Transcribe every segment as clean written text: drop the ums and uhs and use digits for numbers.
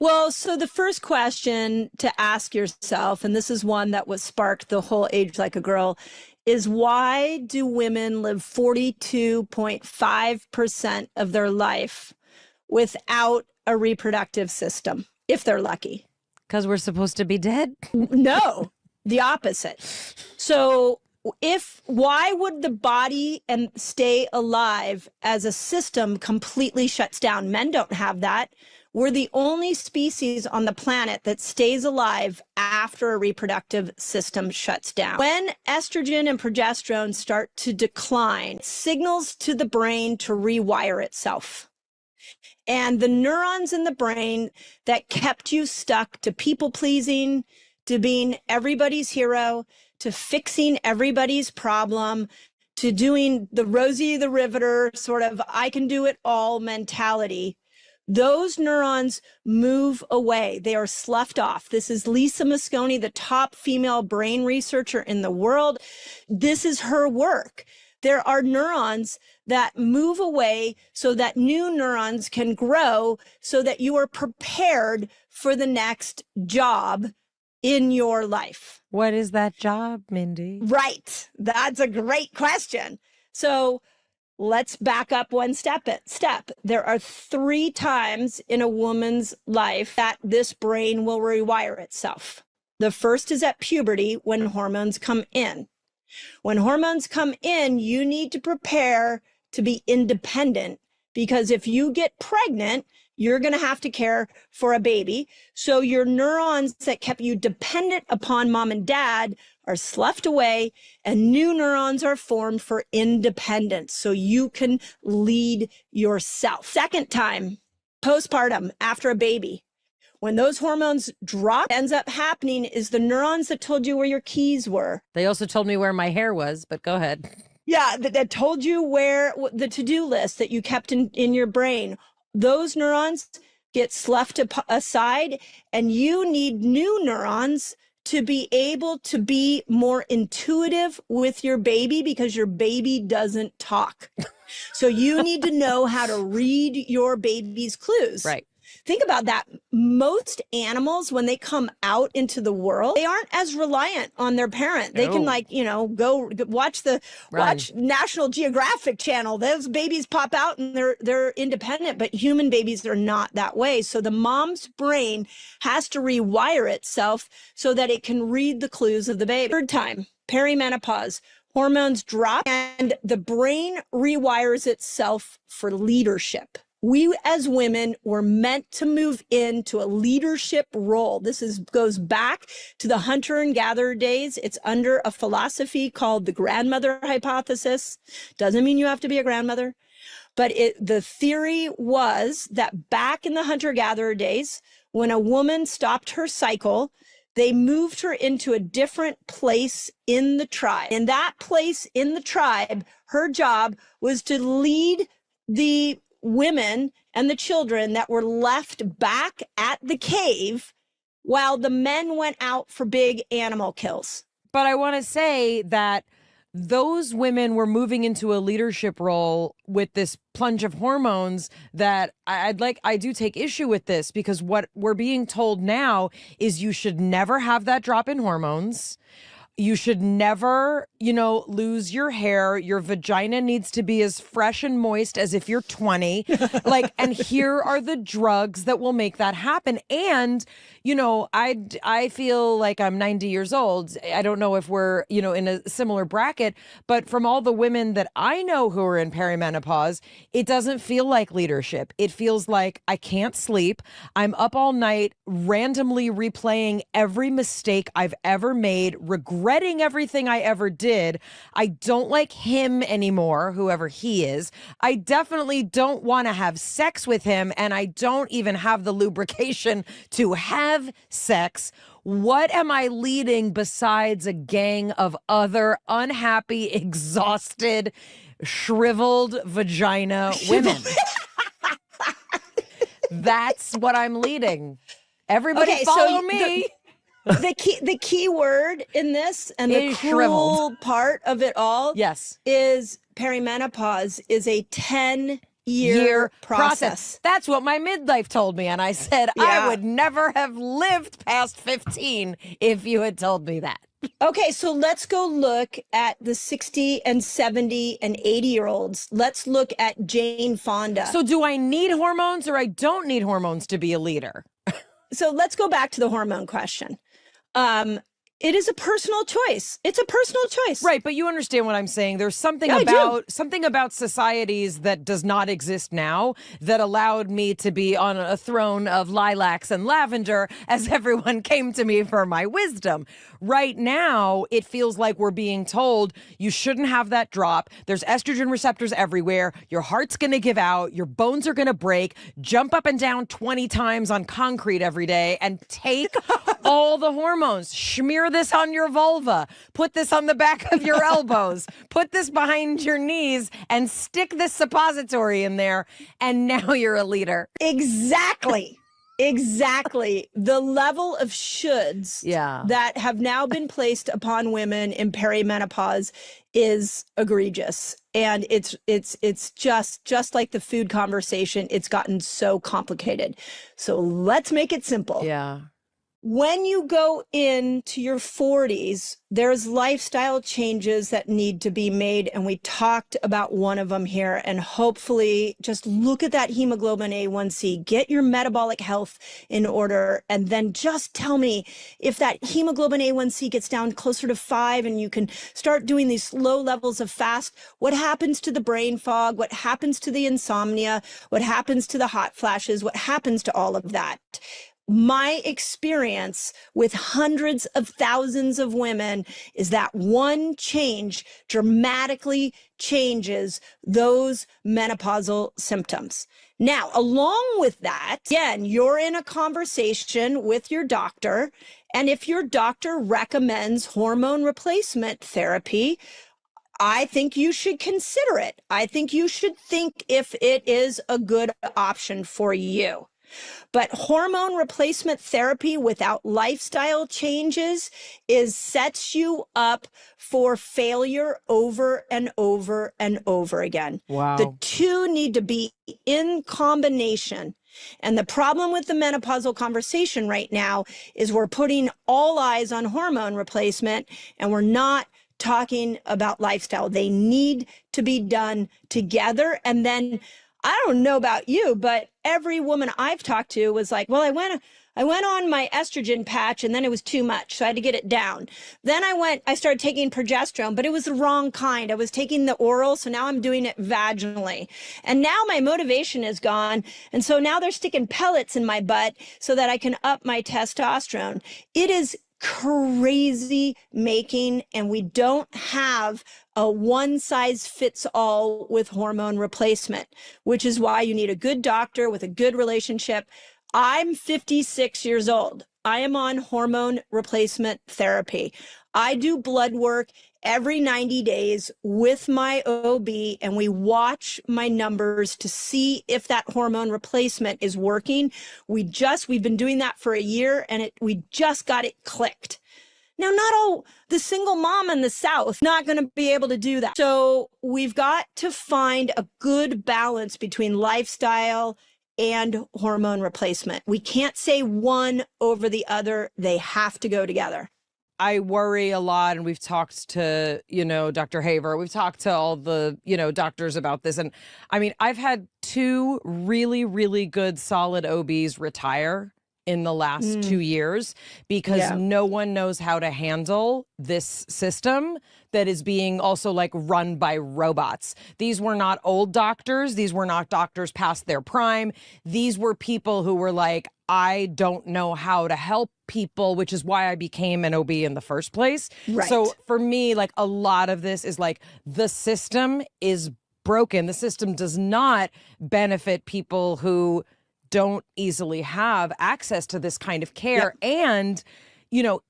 Well, so the first question to ask yourself, and this is one that was sparked the whole Age Like a Girl, is why do women live 42.5% of their life without a reproductive system, if they're lucky? Because we're supposed to be dead? No, the opposite. So why would the body and stay alive as a system completely shuts down? Men don't have that. We're the only species on the planet that stays alive after a reproductive system shuts down. When estrogen and progesterone start to decline, it signals to the brain to rewire itself. And the neurons in the brain that kept you stuck to people pleasing, to being everybody's hero, to fixing everybody's problem, to doing the Rosie the Riveter sort of I can do it all mentality, those neurons move away. They are sloughed off. This is Lisa Mosconi, the top female brain researcher in the world. This is her work. There are neurons that move away so that new neurons can grow so that you are prepared for the next job in your life. What is that job, Mindy? Right. That's a great question. So let's back up one step. There are 3 times in a woman's life that this brain will rewire itself. The first is at puberty when hormones come in. When hormones come in, you need to prepare to be independent, because if you get pregnant, you're going to have to care for a baby. So your neurons that kept you dependent upon mom and dad are sloughed away, and new neurons are formed for independence so you can lead yourself. Second time, postpartum, after a baby. When those hormones drop, what ends up happening is the neurons that told you where your keys were. They also told me where my hair was, but go ahead. Yeah, that told you where the to-do list that you kept in your brain. Those neurons get sloughed aside, and you need new neurons to be able to be more intuitive with your baby, because your baby doesn't talk. So you need to know how to read your baby's clues. Right. Think about that. Most animals, when they come out into the world, they aren't as reliant on their parent. They can go watch National Geographic Channel. Those babies pop out and they're independent, but human babies are not that way. So the mom's brain has to rewire itself so that it can read the clues of the baby. Third time, perimenopause. Hormones drop and the brain rewires itself for leadership. We as women were meant to move into a leadership role. This goes back to the hunter and gatherer days. It's under a philosophy called the grandmother hypothesis. Doesn't mean you have to be a grandmother, but the theory was that back in the hunter gatherer days, when a woman stopped her cycle, they moved her into a different place in the tribe. In that place in the tribe, her job was to lead the women and the children that were left back at the cave while the men went out for big animal kills. But I want to say that those women were moving into a leadership role with this plunge of hormones that I do take issue with this, because what we're being told now is you should never have that drop in hormones. You should never, lose your hair. Your vagina needs to be as fresh and moist as if you're 20. And here are the drugs that will make that happen. And, I feel like I'm 90 years old. I don't know if we're, in a similar bracket, but from all the women that I know who are in perimenopause, it doesn't feel like leadership. It feels like I can't sleep. I'm up all night randomly replaying every mistake I've ever made, regretting everything I ever did. I don't like him anymore, whoever he is. I definitely don't want to have sex with him, and I don't even have the lubrication to have sex. What am I leading besides a gang of other unhappy, exhausted, shriveled vagina women? That's what I'm leading. Everybody follow me. The key word in this, and the cool shriveled part of it all, yes, is perimenopause is a 10 year process. That's what my midlife told me. And I said, I would never have lived past 15 if you had told me that. Okay, so let's go look at the 60 and 70 and 80-year-olds. Let's look at Jane Fonda. So do I need hormones or I don't need hormones to be a leader? So let's go back to the hormone question. It is a personal choice. It's a personal choice. Right, but you understand what I'm saying. There's something something about societies that does not exist now that allowed me to be on a throne of lilacs and lavender as everyone came to me for my wisdom. Right now, it feels like we're being told you shouldn't have that drop. There's estrogen receptors everywhere. Your heart's going to give out. Your bones are going to break. Jump up and down 20 times on concrete every day and take all the hormones. Smear this on your vulva. Put this on the back of your elbows. Put this behind your knees and stick this suppository in there. And now you're a leader. Exactly. Exactly. The level of shoulds that have now been placed upon women in perimenopause is egregious. And it's just like the food conversation. It's gotten so complicated. So let's make it simple. Yeah. When you go into your 40s, there's lifestyle changes that need to be made. And we talked about one of them here. And hopefully just look at that hemoglobin A1C, get your metabolic health in order. And then just tell me if that hemoglobin A1C gets down closer to 5 and you can start doing these low levels of fast, what happens to the brain fog? What happens to the insomnia? What happens to the hot flashes? What happens to all of that? My experience with hundreds of thousands of women is that one change dramatically changes those menopausal symptoms. Now, along with that, again, you're in a conversation with your doctor, and if your doctor recommends hormone replacement therapy, I think you should consider it. I think you should think if it is a good option for you. But hormone replacement therapy without lifestyle changes sets you up for failure over and over and over again. Wow. The two need to be in combination. And the problem with the menopausal conversation right now is we're putting all eyes on hormone replacement and we're not talking about lifestyle. They need to be done together. And then I don't know about you, but every woman I've talked to was like, well, I went on my estrogen patch and then it was too much. So I had to get it down. Then I started taking progesterone, but it was the wrong kind. I was taking the oral. So now I'm doing it vaginally. And now my motivation is gone. And so now they're sticking pellets in my butt so that I can up my testosterone. It is crazy making, and we don't have a one size fits all with hormone replacement, which is why you need a good doctor with a good relationship. I'm 56 years old. I am on hormone replacement therapy. I do blood work every 90 days with my OB, and we watch my numbers to see if that hormone replacement is working. We've been doing that for a year, and we just got it clicked. Now, not all the single mom in the South not going to be able to do that. So we've got to find a good balance between lifestyle and hormone replacement. We can't say one over the other. They have to go together. I worry a lot, and we've talked to, Dr. Haver. We've talked to all the, doctors about this. And I mean, I've had 2 really, really good solid OBs retire in the last 2 years because no one knows how to handle this system that is being also run by robots. These were not old doctors. These were not doctors past their prime. These were people who were like, I don't know how to help people, which is why I became an OB in the first place. Right. So for me, a lot of this is the system is broken. The system does not benefit people who don't easily have access to this kind of care. Yep. And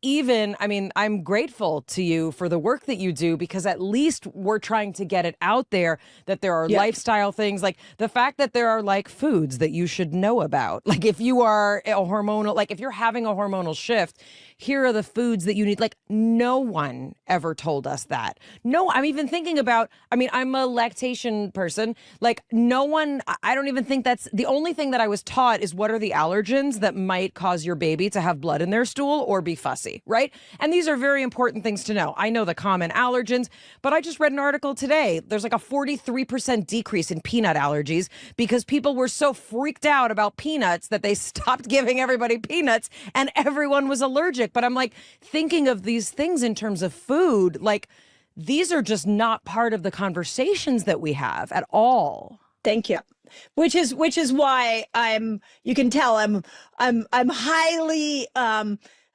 even, I mean, I'm grateful to you for the work that you do, because at least we're trying to get it out there that there are lifestyle things, like the fact that there are like foods that you should know about. Like if you are a hormonal, like if you're having a hormonal shift, here are the foods that you need. Like no one ever told us that. No, I'm even thinking about, I mean, I'm a lactation person. Like no one, I don't even think that's the only thing that I was taught is what are the allergens that might cause your baby to have blood in their stool or be fussy, right? And these are very important things to know. I know the common allergens, but I just read an article today. There's like a 43% decrease in peanut allergies because people were so freaked out about peanuts that they stopped giving everybody peanuts and everyone was allergic. But I'm like thinking of these things in terms of food, like these are just not part of the conversations that we have at all. Thank you. Which is why you can tell I'm highly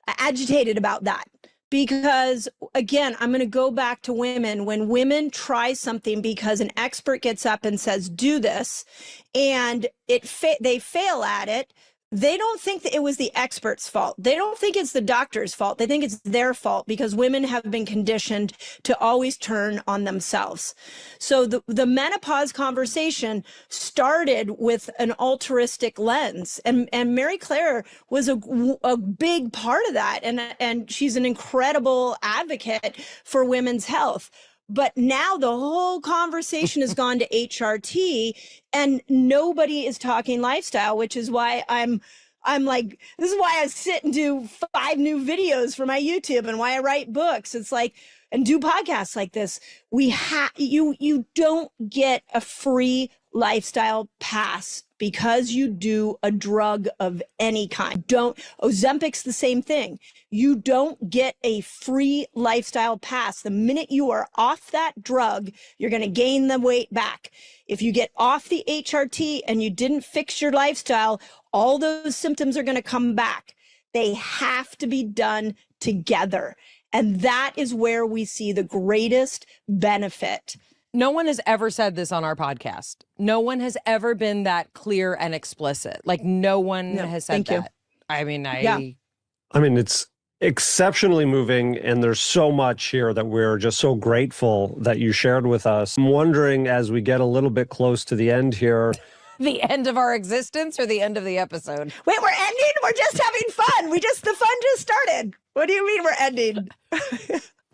agitated about that. Because again, I'm going to go back to women. When women try something because an expert gets up and says, do this, and they fail at it, they don't think that it was the expert's fault. They don't think it's the doctor's fault. They think it's their fault because women have been conditioned to always turn on themselves. So the menopause conversation started with an altruistic lens, and Mary Claire was a big part of that. And she's an incredible advocate for women's health. But now the whole conversation has gone to HRT and nobody is talking lifestyle, which is why I'm like, this is why I sit and do 5 new videos for my YouTube and why I write books. It's like, and do podcasts like this. You don't get a free lifestyle pass because you do a drug of any kind. Ozempic's the same thing. You don't get a free lifestyle pass. The minute you are off that drug, you're going to gain the weight back. If you get off the HRT and you didn't fix your lifestyle, all those symptoms are going to come back. They have to be done together. And that is where we see the greatest benefit. No one has ever said this on our podcast. No one has ever been that clear and explicit. Like no one has said that. I mean, it's exceptionally moving, and there's so much here that we're just so grateful that you shared with us. I'm wondering, as we get a little bit close to the end here, the end of our existence or the end of the episode? Wait, we're ending? We're just having fun. The fun just started. What do you mean we're ending?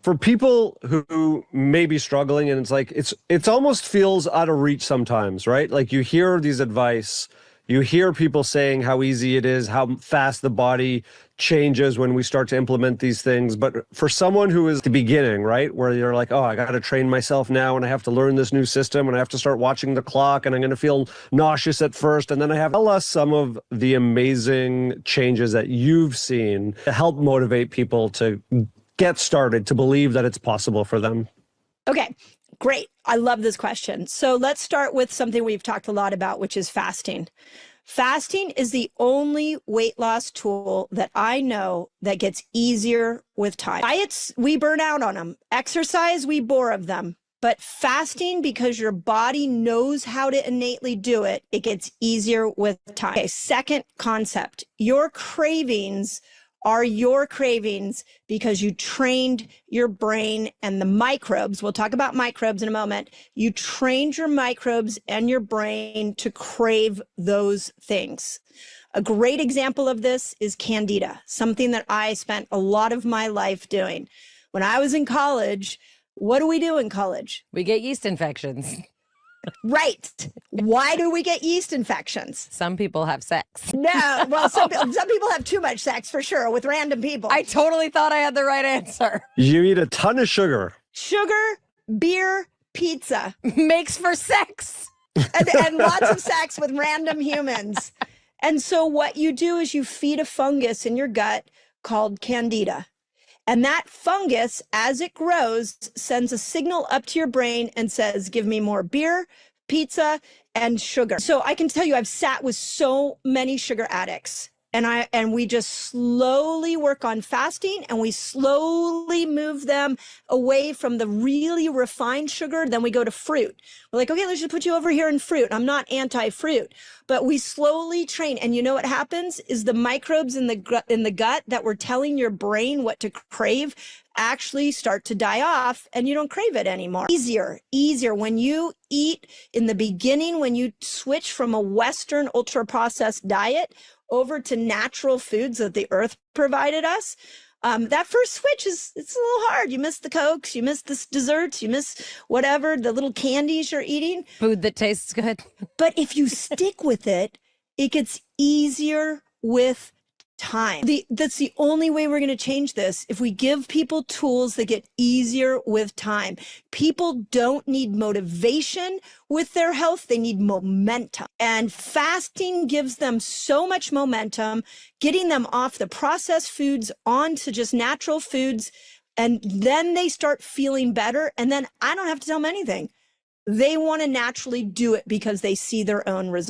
For people who may be struggling, and it's like, it's almost feels out of reach sometimes, right? Like you hear these advice, you hear people saying how easy it is, how fast the body changes when we start to implement these things. But for someone who is at the beginning, right, where you're like, oh, I got to train myself now and I have to learn this new system and I have to start watching the clock and I'm going to feel nauseous at first. And then tell us some of the amazing changes that you've seen to help motivate people to get started, to believe that it's possible for them. Okay, great. I love this question. So let's start with something we've talked a lot about, which is fasting. Fasting is the only weight loss tool that I know that gets easier with time. Diets, we burn out on them. Exercise, we bore of them. But fasting, because your body knows how to innately do it, it gets easier with time. Okay, second concept, your cravings are your cravings because you trained your brain and the microbes. We'll talk about microbes in a moment. You trained your microbes and your brain to crave those things. A great example of this is Candida, something that I spent a lot of my life doing. When I was in college, what do we do in college? We get yeast infections. Right. Why do we get yeast infections? Some people have sex. No, well, some people have too much sex for sure with random people. I totally thought I had the right answer. You eat a ton of sugar. Sugar, beer, pizza. Makes for sex. And lots of sex with random humans. And so what you do is you feed a fungus in your gut called Candida. And that fungus, as it grows, sends a signal up to your brain and says, give me more beer, pizza, and sugar. So I can tell you, I've sat with so many sugar addicts. And we just slowly work on fasting, and we slowly move them away from the really refined sugar. Then we go to fruit. We're like, okay, let's just put you over here in fruit. I'm not anti-fruit, but we slowly train. And you know what happens is the microbes in the gut that were telling your brain what to crave actually start to die off, and you don't crave it anymore. Easier when you eat in the beginning, when you switch from a Western ultra processed diet over to natural foods that the earth provided us. That first switch it's a little hard. You miss the Cokes, you miss the desserts, you miss whatever, the little candies you're eating. Food that tastes good. But if you stick with it, it gets easier with time. That's the only way we're going to change this. If we give people tools that get easier with time. People don't need motivation with their health. They need momentum. And fasting gives them so much momentum, getting them off the processed foods onto just natural foods. And then they start feeling better. And then I don't have to tell them anything. They want to naturally do it because they see their own results.